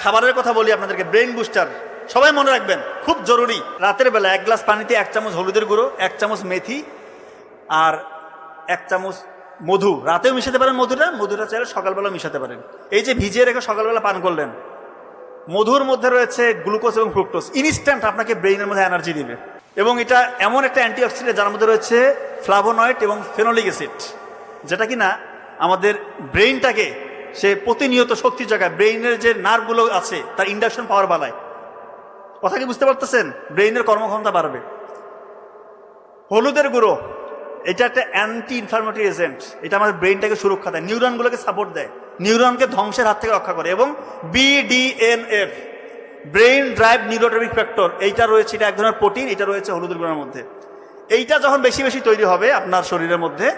খাবারের কথা বলি আপনাদেরকে, ব্রেইন বুস্টার, সবাই মনে রাখবেন, খুব জরুরি। রাতের বেলা 1 গ্লাস পানিতে 1 চামচ হলুদের গুঁড়ো, 1 চামচ মেথি আর 1 চামচ মধু, রাতেও মিশাতে পারেন। মধুটা চাইলে সকালবেলা মিশাতে পারেন। এই যে ভিজিয়ে রেখে সকালবেলা পান করলেন, মধুর মধ্যে রয়েছে গ্লুকোজ এবং ফ্রুক্টোজ, ইনস্ট্যান্ট আপনাকে ব্রেইনের মধ্যে এনার্জি দিবে। এবং এটা এমন একটা অ্যান্টিঅক্সিডেন্ট যার মধ্যে রয়েছে ফ্লাভোনয়েড এবং ফেনোলিক অ্যাসিড, যেটা কিনা আমাদের ব্রেইনটাকে সে প্রতিনিয়ত শক্তি জায়গায়, ব্রেইনের যে নার্ভগুলো আছে তার ইন্ডাকশন পাওয়ার বাড়ায়। কথা কি বুঝতে পারতেছেন? ব্রেইনের কর্মক্ষমতা বাড়বে। হলুদের গুঁড়ো এটা একটা অ্যান্টি ইনফ্লামেটরি এজেন্ট, এটা আমাদের ব্রেইনটাকে সুরক্ষা দেয়, নিউরনগুলোকে সাপোর্ট দেয়, নিউরনকে ধ্বংসের হাত থেকে রক্ষা করে। এবং BDNF, brain drive neurotrophic factor, এইটা রয়েছে, এটা এক ধরনের প্রোটিন, এটা রয়েছে হলুদের গুঁড়োর মধ্যে। এইটা যখন বেশি বেশি তৈরি হবে আপনার শরীরের মধ্যে,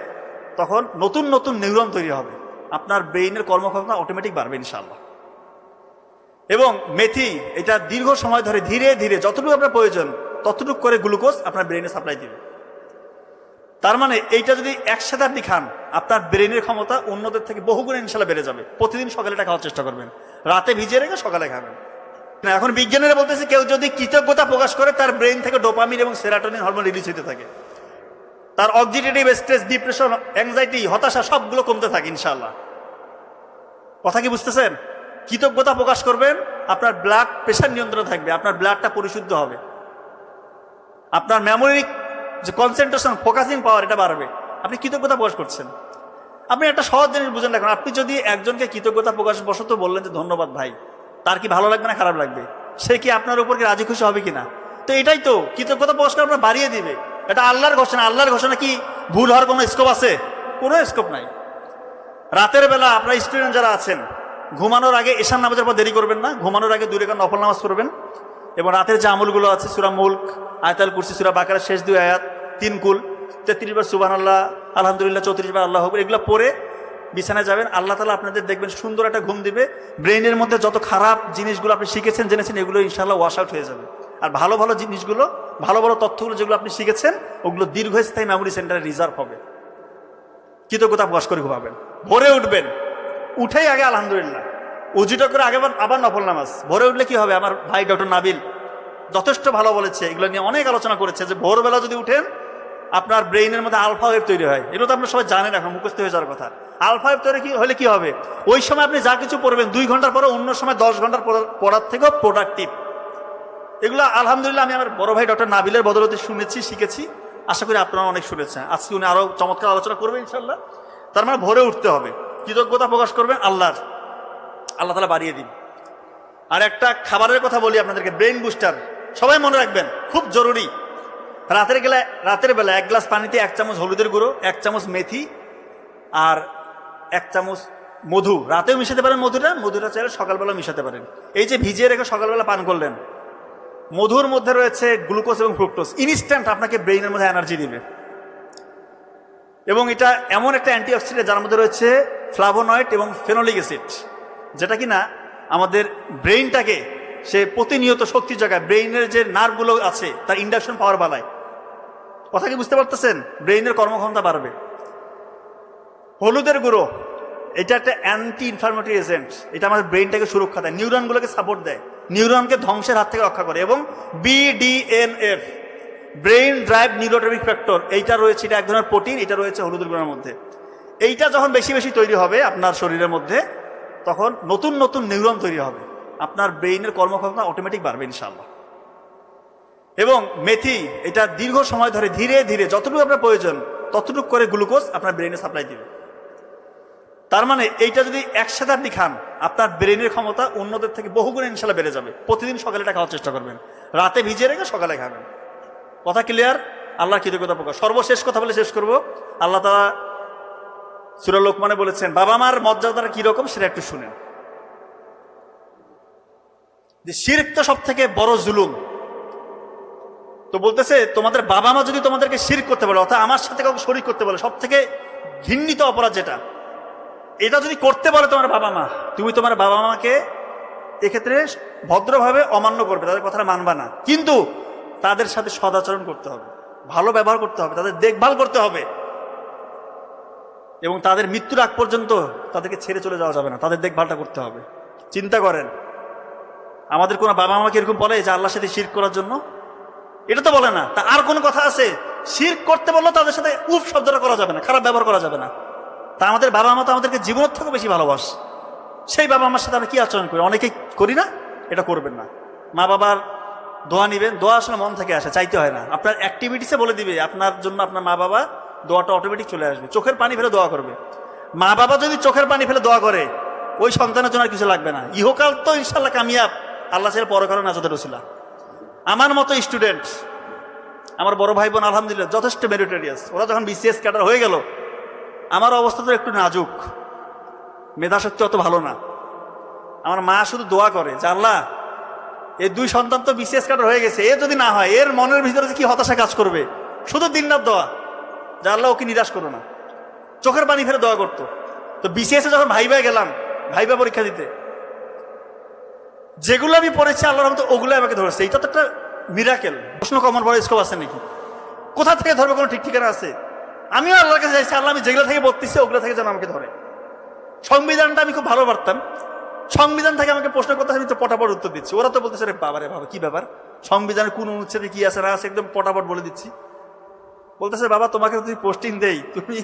তখন নতুন নতুন নিউরন তৈরি হবে, আপনার ব্রেইনের কর্মক্ষমতা অটোমেটিক বাড়বে ইনশাআল্লাহ। এবং মেথি, এটা দীর্ঘ সময় ধরে ধীরে ধীরে যতটুকু আপনার প্রয়োজন ততটুকু করে গ্লুকোজ আপনার ব্রেইনে সাপ্লাই দিবে। তার মানে এইটা যদি একসাথে আপনি খান, আপনার ব্রেইনের ক্ষমতা অন্যদের থেকে বহুগুণে ইনশাল্লাহ বেড়ে যাবে। প্রতিদিন সকালে এটা খাওয়ার চেষ্টা করবেন, রাতে ভিজিয়ে রেখে সকালে খাবেন। এখন বিজ্ঞানীরা বলতেছে, কেউ যদি কৃতজ্ঞতা প্রকাশ করে তার ব্রেইন থেকে ডোপামিন এবং সেরাটোনিন হরমোন রিলিজ হতে থাকে, তার অক্সিডেটিভ স্ট্রেস, ডিপ্রেশন, অ্যাংজাইটি, হতাশা সবগুলো কমতে থাকে ইনশাআল্লাহ। কথা কি বুঝতেছেন? কৃতজ্ঞতা প্রকাশ করবেন, আপনার ব্লাড প্রেশার নিয়ন্ত্রণে থাকবে, আপনার ব্লাডটা পরিশুদ্ধ হবে, আপনার মেমোরি যে কনসেন্ট্রেশন, ফোকাসিং পাওয়ার, এটা বাড়বে। আপনি কৃতজ্ঞতা প্রকাশ করছেন। আপনি একটা সহজ জিনিস বুঝেন না, আপনি যদি একজনকে কৃতজ্ঞতা প্রকাশ বশত বললেন যে ধন্যবাদ ভাই, তার কি ভালো লাগবে না খারাপ লাগবে? সে কি আপনার উপর কি রাজি খুশি হবে কিনা? তো এটাই তো কৃতজ্ঞতা প্রকাশ করে আপনার বাড়িয়ে দিবে। এটা আল্লাহর ঘোষণা। আল্লাহর ঘোষণা কি ভুল হওয়ার কোনো স্কোপ আছে? কোনো স্কোপ নাই। রাতের বেলা আপনার স্টুডেন্ট যারা আছেন, ঘুমানোর আগে এশার নামাজের পর দেরি করবেন না, ঘুমানোর আগে 2 রাকাত নফল নামাজ করবেন। এবং রাতের যে আমলগুলো আছে, সূরা মুলক, আয়াতুল কুরসি, সূরা বাকারার শেষ 2 আয়াত, 3 কুল, 33 বার সুবহানাল্লাহ, আলহামদুলিল্লাহ, 34 বার আল্লাহু আকবার, এগুলো পড়ে বিছানায় যাবেন। আল্লাহ তাআলা আপনাদের দেখবেন সুন্দর একটা ঘুম দিবে। ব্রেইনের মধ্যে যত খারাপ জিনিসগুলো আপনি শিখেছেন, জেনেছেন, এগুলো ইনশাআল্লাহ ওয়াশ আউট হয়ে যাবে। আর ভালো ভালো জিনিসগুলো, ভালো ভালো তথ্যগুলো যেগুলো আপনি শিখেছেন, ওগুলো দীর্ঘস্থায়ী মেমোরি সেন্টারে রিজার্ভ হবে। কৃতজ্ঞতা প্রকাশ করে ঘুমাবেন। ভোরে উঠবেন, উঠেই আগে আলহামদুলিল্লাহ, উজুটা করে আগে আবার নফল নামাজ। ভোরে উঠলে কি হবে? আমার ভাই ডক্টর নাবিল যথেষ্ট ভালো বলেছে, এগুলো নিয়ে অনেক আলোচনা করেছে, যে ভোরবেলা যদি উঠেন আপনার ব্রেইনের মধ্যে আলফা ওয়েভ তৈরি হয়। এগুলো তো আপনারা সবাই জানেন, এখন মুখস্থ হয়ে যাওয়ার কথা। আলফা ওয়েভ তৈরি হলে কি হবে? ওই সময় আপনি যা কিছু পড়বেন 2 ঘন্টার পরে অন্য সময় 10 ঘন্টার পড়ার থেকেও প্রোডাক্টিভ। এগুলো আলহামদুলিল্লাহ আমি আমার বড় ভাই ডক্টর নাবিলের বদলতে শুনেছি, শিখেছি। আশা করি আপনারা অনেক শুনেছেন। আজকে উনি আরো চমৎকার আলোচনা করবেন ইনশাল্লাহ। তার মানে ভোরে উঠতে হবে, কৃতজ্ঞতা প্রকাশ করবেন আল্লাহর, আল্লাহ তাআলা বাড়িয়ে দিন। আর একটা খাবারের কথা বলি আপনাদেরকে, ব্রেইন বুস্টার, সবাই মনে রাখবেন, খুব জরুরি। রাতের বেলা 1 গ্লাস পানিতে 1 চামচ হলুদের গুঁড়ো, 1 চামচ মেথি আর 1 চামচ মধু, রাতেও মিশাতে পারেন। মধুটা চাইলে সকালবেলা মিশাতে পারেন। এই যে ভিজিয়ে রেখে সকালবেলা পান করলেন, মধুর মধ্যে রয়েছে গ্লুকোজ এবং ফ্রুক্টোজ, ইনস্ট্যান্ট আপনাকে ব্রেইনের মধ্যে এনার্জি দিবে। এবং এটা এমন একটা অ্যান্টিঅক্সিডেন্ট যার মধ্যে রয়েছে ফ্লাভোনয়েড এবং ফেনোলিক অ্যাসিড, যেটা কিনা আমাদের ব্রেইনটাকে সে প্রতিনিয়ত শক্তি জায়গায়, ব্রেইনের যে নার্ভগুলো আছে তার ইন্ডাকশন পাওয়ার বাড়ায়। কথা কি বুঝতে পারতেছেন? ব্রেইনের কর্মক্ষমতা বাড়বে। হলুদের গুঁড়ো এটা একটা অ্যান্টি ইনফ্লামেটরি এজেন্ট, এটা আমাদের ব্রেইনটাকে সুরক্ষা দেয়, নিউরনগুলোকে সাপোর্ট দেয়, নিউরনকে ধ্বংসের হাত থেকে রক্ষা করে। এবং BDNF, brain drive neurotrophic factor, এইটা রয়েছে, এটা এক ধরনের প্রোটিন, এটা রয়েছে হলুদের গুঁড়োর মধ্যে। এইটা যখন বেশি বেশি তৈরি হবে আপনার শরীরের মধ্যে, তখন নতুন নতুন নিউরন তৈরি হবে, আপনার ব্রেইনের কর্মক্ষমতা অটোমেটিক বাড়বে ইনশাআল্লাহ। এবং মেথি, এটা দীর্ঘ সময় ধরে ধীরে ধীরে যতটুকু আপনার প্রয়োজন ততটুকু করে গ্লুকোজ আপনার ব্রেইনে সাপ্লাই দিবে। তার মানে এইটা যদি একসাথে আপনি খান, আপনার ব্রেইনের ক্ষমতা অন্যদের থেকে বহুগুণে ইনশাআল্লাহ বেড়ে যাবে। প্রতিদিন সকালে এটা খাওয়ার চেষ্টা করবেন, রাতে ভিজিয়ে রেখে সকালে খাবেন। কথা ক্লিয়ার? আল্লাহ কৃতজ্ঞতা প্রকাশ। সর্বশেষ কথা বলে শেষ করব। আল্লাহ তাআলা সূরা লোকমানে বলেছেন, বাবা মার মর্যাদাটা কিরকম সেটা একটু শুনেন। যে শিরক তো সব থেকে বড় জুলুম। তো বলতেছে, তোমাদের বাবা মা যদি তোমাদেরকে শিরক করতে বলে, অর্থাৎ আমার সাথে কাউকে শরীক করতে বলে, সব থেকে ঘৃণিত অপরাধ যেটা, এটা যদি করতে বলে তোমার বাবা মা, তুমি তোমার বাবা মাকে এক্ষেত্রে ভদ্রভাবে অমান্য করবে, তাদের কথাটা মানবা না, কিন্তু তাদের সাথে সদাচরণ করতে হবে, ভালো ব্যবহার করতে হবে, তাদের দেখভাল করতে হবে, এবং তাদের মৃত্যুর আগ পর্যন্ত তাদেরকে ছেড়ে চলে যাওয়া যাবে না, তাদের দেখভালটা করতে হবে। চিন্তা করেন, আমাদের কোনো বাবা মাকে এরকম বলে যে আল্লাহর সাথে শিরক করার জন্য? এটা তো বলে না। তা আর কোনো কথা আছে? শিরক করতে বললো তাদের সাথে উফ শব্দটা করা যাবে না, খারাপ ব্যবহার করা যাবে না। তা আমাদের বাবা মা তো আমাদেরকে জীবনের থেকেও বেশি ভালোবাসে। সেই বাবা মার সাথে আমরা কি আচরণ করি? অনেকেই করি না। এটা করবেন না। মা বাবার দোয়া নিবেন। দোয়া আসলে মন থেকে আসে, চাইতে হয় না। আপনার অ্যাক্টিভিটিসে বলে দিবে আপনার জন্য আপনার মা বাবা, দোয়াটা অটোমেটিক চলে আসবে। চোখের পানি ফেলে দোয়া করবে। মা বাবা যদি চোখের পানি ফেলে দোয়া করে, ওই সন্তানের জন্য আর কিছু লাগবে না। ইহকাল তো ইনশাল্লাহ কামিয়াব, আল্লাহ ছেড়ে পরকালে নাজাতের রসিলা। আমার মতো স্টুডেন্ট, আমার বড় ভাই বোন আলহামদুলিল্লাহ যথেষ্ট মেরিটোরিয়াস। ওরা যখন বিসিএস ক্যাডার হয়ে গেল, আমার অবস্থা তো একটু নাজুক, মেধাশক্তি অত ভালো না। আমার মা শুধু দোয়া করে যে আল্লাহ, এই দুই সন্তান তো বিসিএস ক্যাডার হয়ে গেছে, এ যদি না হয়, এর মনের ভিতরে কি হতাশা কাজ করবে। শুধু দিনরাত দোয়া যে আল্লাহ ওকে নিরাশ করো না। চোখের পানি ফেলে দোয়া করতো। তো বিসিএসে যখন ভাইবা গেলাম, ভাইবা পরীক্ষা দিতে, যেগুলো আমি পড়েছি আল্লাহর রহমতে ওগুলো আমাকে ধরেছে। এইটা তো একটা মিরাকেল। প্রশ্ন কমন বড় স্কোপ আছে নাকি? কোথা থেকে ধরবে? কোনো ঠিক ঠিকানা আছে? আমিও আল্লাহর কাছে চাইছি, আল্লাহ আমি যেগুলো থেকে পড়তেছি ওগুলো থেকে যেন আমাকে ধরে। সংবিধানটা আমি খুব ভালো পারতাম। সংবিধান থেকে আমাকে প্রশ্ন করতে, আমি তো পটাপট উত্তর দিচ্ছি। ওরা তো বলতেছে রে বাবা রে বাবা, কি ব্যাপার, সংবিধানের কোন অনুচ্ছেদে কি আছে না আছে একদম পটাপট বলে দিচ্ছি। বলতেছে বাবা তোমাকে যদি পোস্টিং দেই, তুমি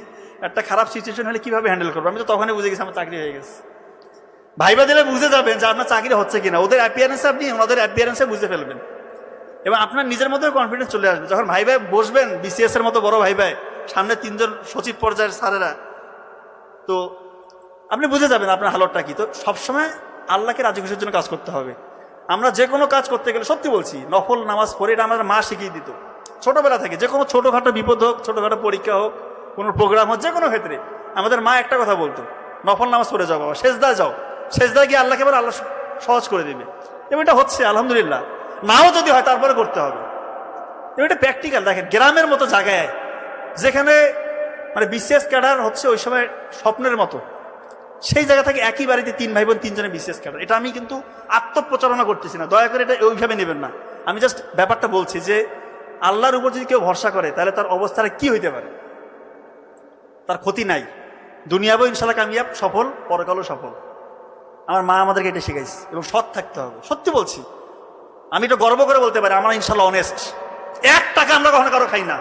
একটা খারাপ সিচুয়েশন হলে কিভাবে হ্যান্ডেল করবে? আমি তো তখনই বুঝে গেছি আমার চাকরি হয়ে গেছে। ভাইবা দিলে বুঝে যাবেন যে আপনার চাকরি হচ্ছে কিনা। ওদের অ্যাপিয়ারেন্সে আপনি ওনাদের অ্যাপিয়ারেন্সে বুঝে ফেলবেন এবং আপনার নিজের মধ্যে কনফিডেন্স চলে আসবে। যখন ভাইবাই বসবেন, বিসিএস এর মতো বড় ভাইবাই, সামনে 3 জন সচিব পর্যায়ের স্যারেরা, তো আপনি বুঝে যাবেন আপনার হালতটা কি। তো সবসময় আল্লাহকে রাজি খুশির জন্য কাজ করতে হবে। আমরা যে কোনো কাজ করতে গেলে, সত্যি বলছি, নফল নামাজ পড়ে, এটা আমাদের মা শিখিয়ে দিত ছোটবেলা থেকে। যে কোনো ছোটোখাটো বিপদ হোক, ছোটোখাটো পরীক্ষা হোক, কোনো প্রোগ্রাম হোক, যে কোনো ক্ষেত্রে আমাদের মা একটা কথা বলতো, নফল নামাজ পড়ে যাও বাবা, সেজদায় যাও, সেজদায় গিয়ে আল্লাহকে বলে আল্লাহ সহজ করে দিবে। এবং এটা হচ্ছে আলহামদুলিল্লাহ। নাও যদি হয় তারপরে করতে হবে। এবং এটা প্র্যাকটিক্যাল। দেখেন গ্রামের মতো জায়গায়, যেখানে মানে বিসিএস ক্যাডার হচ্ছে ওই সময় স্বপ্নের মতো, সেই জায়গা থেকে একই বাড়িতে 3 ভাই বোন 3 জনে বিসিএস ক্যাডার। এটা আমি কিন্তু আত্মপ্রচারণা করতেছি না, দয়া করে এটা ওইভাবে নেবেন না। আমি জাস্ট ব্যাপারটা বলছি যে আল্লাহর উপর যদি কেউ ভরসা করে, তাহলে তার অবস্থাটা কি হইতে পারে। তার ক্ষতি নাই। দুনিয়াবেও ইনশাল্লাহ কামিয়াব, সফল, পরকালও সফল। আমার মা আমাদেরকে এটা শিখাইছে। এবং সৎ থাকতে হবে। সত্যি বলছি, আমি এটা গর্ব করে বলতে পারি, আমরা ইনশাল্লাহ অনেস্ট। 1 টাকা আমরা কখনো কারো খাই না,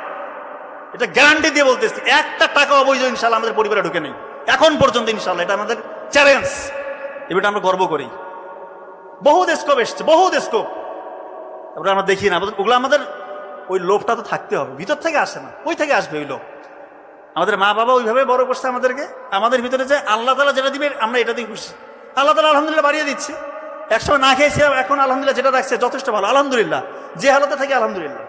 এটা গ্যারান্টি দিয়ে বলতেছি। 1টা টাকা অবৈধ ইনশাল্লাহ আমাদের পরিবারে ঢুকে নেই এখন পর্যন্ত ইনশাল্লাহ। এটা আমাদের চ্যালেঞ্জ, এটা আমরা গর্ব করি। বহু স্কোপ এসছে, বহু স্কোপ, তারপরে আমরা দেখি না। ওগুলো আমাদের ওই লোভটা তো থাকতে হবে, ভিতর থেকে আসে না, ওই থেকে আসবে ওই লোভ। আমাদের মা বাবা ওইভাবে বড় করছে আমাদেরকে। আমাদের ভিতরে যে আল্লাহ তাআলা যেটা দিবে আমরা এটা দিয়ে খুশি। আল্লাহ তাআলা আলহামদুলিল্লাহ বাড়িয়ে দিচ্ছে। একসময় না খেয়েছিলাম, এখন আলহামদুলিল্লাহ যেটা রাখছে যথেষ্ট ভালো, আলহামদুলিল্লাহ। যে হালতে থাকে আলহামদুলিল্লাহ।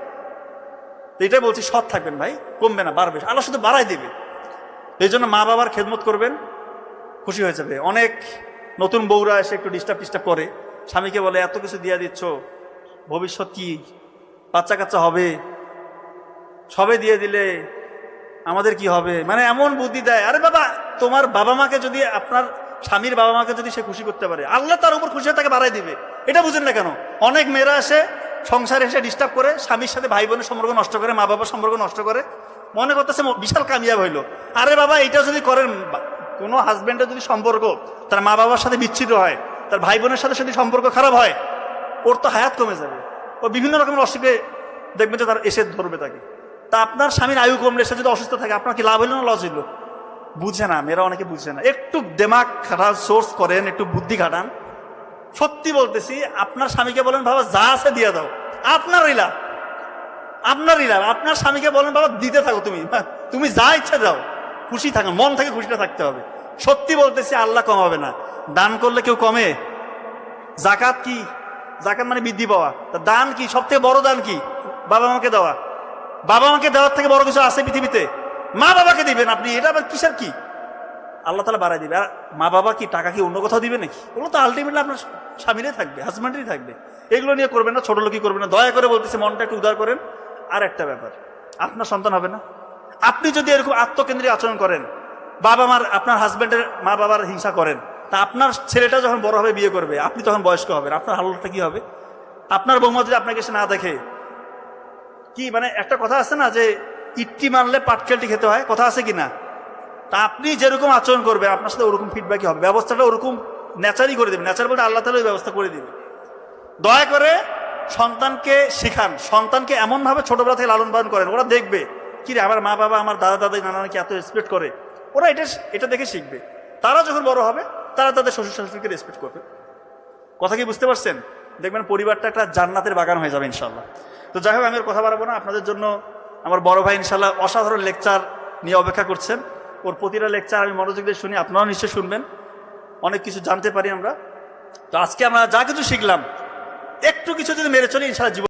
এটাই বলছি, সৎ থাকবেন ভাই, কমবে না, বাড়বে। আল্লাহ শুধু বাড়াই দিবে। এই জন্য মা বাবার খেদমত করবেন, খুশি হয়ে যাবে। অনেক নতুন বউরা এসে একটু ডিস্টার্ব করে, স্বামীকে বলে এত কিছু দিয়ে দিচ্ছ, ভবিষ্যৎ কি, বাচ্চা কাচ্চা হবে, সবে দিয়ে দিলে আমাদের কি হবে, মানে এমন বুদ্ধি দেয়। আরে বাবা, তোমার বাবা মাকে যদি, আপনার স্বামীর বাবা মাকে যদি সে খুশি করতে পারে, আল্লাহ তার উপর খুশি হয়ে তাকে বাড়াই দিবে। এটা বুঝেন না কেন? অনেক মেয়েরা এসে সংসারে এসে ডিস্টার্ব করে, স্বামীর সাথে ভাই বোনের সম্পর্ক নষ্ট করে, মা বাবার সম্পর্ক নষ্ট করে, মনে করতেছে বিশাল কামিয়াব হইলো। আরে বাবা, এটা যদি করেন, কোনো হাজব্যান্ডের যদি সম্পর্ক তার মা বাবার সাথে বিচ্ছিন্ন হয়, তার ভাই বোনের সাথে যদি সম্পর্ক খারাপ হয়, ওর তো হায়াত কমে যাবে। ও বিভিন্ন রকমের অসুখে দেখবেন যে তার এসে ধরবে তাকে। তা আপনার স্বামীর আয়ু কমলে, সে যদি অসুস্থ থাকে, আপনার কি লাভ হইল না লস হইল? বুঝে না, মেয়েরা অনেকে বুঝে না। একটু দেমাগ খাটান, সোর্স করেন, একটু বুদ্ধি খাটান। সত্যি বলতেছি, আপনার স্বামীকে বলেন বাবা যা আছে দিয়ে দাও, আপনারই লাভ, আপনারই লাভ। আপনার স্বামীকে বলেন বাবা দিতে থাকো, তুমি যা ইচ্ছা দাও, খুশি থাকো, মন থেকে খুশিটা থাকতে হবে। সত্যি বলতেছি, আল্লাহ কমাবে না। দান করলে কেউ কমে? জাকাত কি? জাকাত মানে বৃদ্ধি পাওয়া। তা দান কি? সব থেকে বড় দান কি? বাবা মাকে দেওয়া। বাবা মাকে দেওয়ার থেকে বড় কিছু আছে পৃথিবীতে? মা বাবাকে দিবেন আপনি, এটা আবার কিসের কি? আল্লাহ তাআলা বাড়াই দিবে। আর মা বাবা কি টাকা কি অন্য কোথাও দিবে নাকি? ওগুলো তো আলটিমেটলি আপনার স্বামীরই থাকবে, হাজব্যান্ডেরই থাকবে। এগুলো নিয়ে করবেন না, ছোট লোকই করবেন না। দয়া করে বলতেছে, মনটা একটু উদার করেন। আর একটা ব্যাপার, আপনার সন্তান হবে না, আপনি যদি এরকম আত্মকেন্দ্রিক আচরণ করেন, বাবা মার, আপনার হাজব্যান্ডের মা বাবার হিংসা করেন, তা আপনার ছেলেটা যখন বড় হবে, বিয়ে করবে, আপনি তখন বয়স্ক হবেন, আপনার হালতটা কি হবে? আপনার বৌমা যদি আপনাকে সে না দেখে, কি মানে একটা কথা আছে না যে ইট্টি মারলে পাটকেলটি খেতে হয়, কথা আছে কি না? তা আপনি যেরকম আচরণ করবে, আপনার সাথে ওরকম ফিডব্যাকই হবে। ব্যবস্থাটা ওরকম ন্যাচারই করে দেবে। ন্যাচার বলতে আল্লাহ তাআলা ওই ব্যবস্থা করে দিবে। দয়া করে সন্তানকে শিখান, সন্তানকে এমনভাবে ছোটবেলা থেকে লালন পালন করেন, ওরা দেখবে কি রে আমার মা বাবা আমার দাদা দাদি নানা নাকি এত রেসপেক্ট করে, ওরা এটা দেখে শিখবে। তারা যখন বড় হবে তারা তাদের শ্বশুর শাশুড়িকে রেসপেক্ট করবে। কথা কি বুঝতে পারছেন? দেখবেন পরিবারটা একটা জান্নাতের বাগান হয়ে যাবে ইনশাল্লাহ। তো যাই হোক, আমি আর কথা বাড়াবো না। আপনাদের জন্য আমার বড় ভাই ইনশাল্লাহ অসাধারণ লেকচার নিয়ে অপেক্ষা করছেন। ওর প্রতিটা লেকচার আমি মনোযোগ দিয়ে শুনি, আপনারাও নিশ্চয়ই শুনবেন, অনেক কিছু জানতে পারি আমরা। তো আজকে আমরা যা কিছু শিখলাম একটু কিছু যদি মেরে চলি ইনশাল্লাহ জীবন